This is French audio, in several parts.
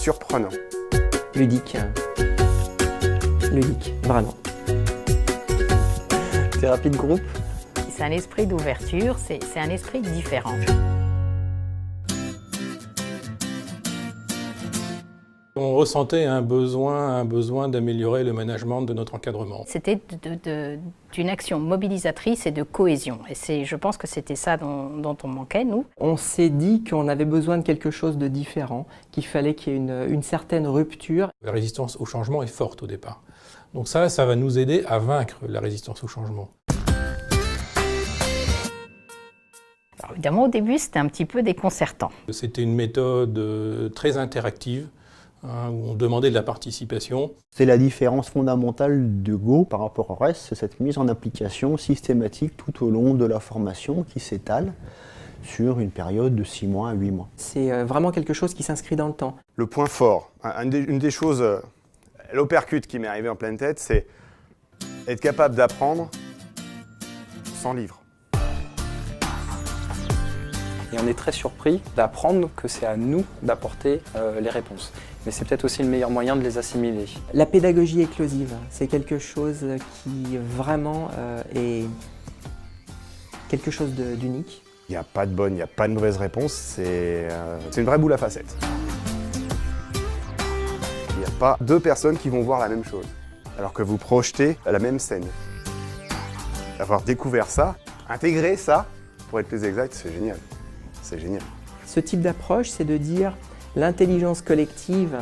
surprenant. Ludique. Ludique, vraiment. Thérapie de groupe. C'est un esprit d'ouverture, c'est un esprit différent. On ressentait un besoin d'améliorer le management de notre encadrement. C'était d'une action mobilisatrice et de cohésion. Et je pense que c'était ça dont on manquait, nous. On s'est dit qu'on avait besoin de quelque chose de différent, qu'il fallait qu'il y ait une certaine rupture. La résistance au changement est forte au départ. Donc ça va nous aider à vaincre la résistance au changement. Alors évidemment, au début, c'était un petit peu déconcertant. C'était une méthode très interactive, où on demandait de la participation. C'est la différence fondamentale de Go par rapport au reste, c'est cette mise en application systématique tout au long de la formation qui s'étale sur une période de 6 mois à 8 mois. C'est vraiment quelque chose qui s'inscrit dans le temps. Le point fort, une des choses, l'opercute qui m'est arrivé en pleine tête, c'est être capable d'apprendre sans livre. Et on est très surpris d'apprendre que c'est à nous d'apporter les réponses. Mais c'est peut-être aussi le meilleur moyen de les assimiler. La pédagogie éclosive, c'est quelque chose qui vraiment est quelque chose d'unique. Il n'y a pas de bonne, il n'y a pas de mauvaise réponse, c'est une vraie boule à facettes. Il n'y a pas deux personnes qui vont voir la même chose, alors que vous projetez la même scène. Avoir découvert ça, intégrer ça, pour être plus exact, c'est génial. C'est génial. Ce type d'approche, c'est de dire l'intelligence collective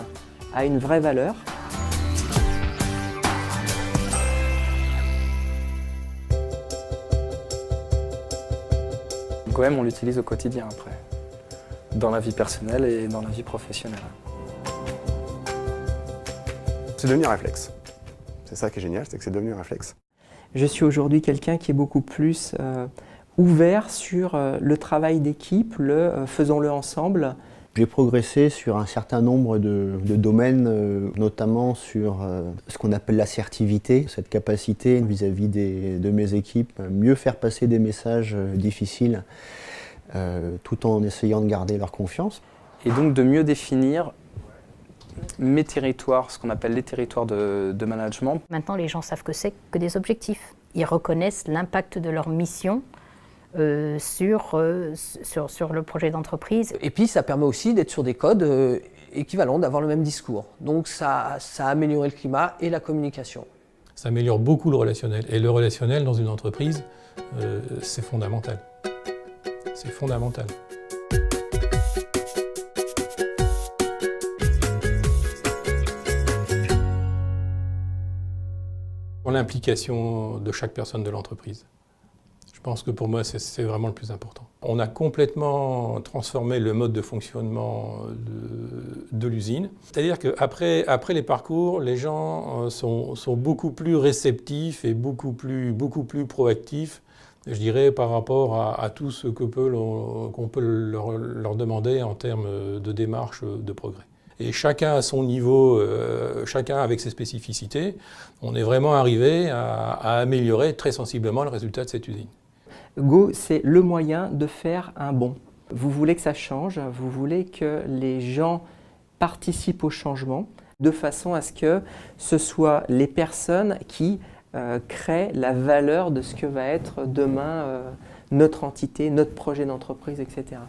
a une vraie valeur. GOEM, on l'utilise au quotidien après, dans la vie personnelle et dans la vie professionnelle. C'est devenu un réflexe. C'est ça qui est génial, c'est que c'est devenu un réflexe. Je suis aujourd'hui quelqu'un qui est beaucoup plus ouvert sur le travail d'équipe, faisons-le ensemble. J'ai progressé sur un certain nombre de domaines, notamment sur ce qu'on appelle l'assertivité, cette capacité vis-à-vis de mes équipes, mieux faire passer des messages difficiles tout en essayant de garder leur confiance. Et donc de mieux définir mes territoires, ce qu'on appelle les territoires de management. Maintenant, les gens savent que c'est que des objectifs. Ils reconnaissent l'impact de leur mission sur le projet d'entreprise. Et puis ça permet aussi d'être sur des codes équivalents, d'avoir le même discours. Donc ça a amélioré le climat et la communication. Ça améliore beaucoup le relationnel. Et le relationnel dans une entreprise, c'est fondamental. C'est fondamental. L'implication de chaque personne de l'entreprise. Je pense que pour moi, c'est vraiment le plus important. On a complètement transformé le mode de fonctionnement de l'usine. C'est-à-dire qu'après les parcours, les gens sont beaucoup plus réceptifs et beaucoup plus proactifs, je dirais, par rapport à tout ce qu'on peut leur demander en termes de démarche de progrès. Et chacun à son niveau, chacun avec ses spécificités, on est vraiment arrivé à améliorer très sensiblement le résultat de cette usine. Go, c'est le moyen de faire un bond. Vous voulez que ça change, vous voulez que les gens participent au changement de façon à ce que ce soit les personnes qui créent la valeur de ce que va être demain notre entité, notre projet d'entreprise, etc.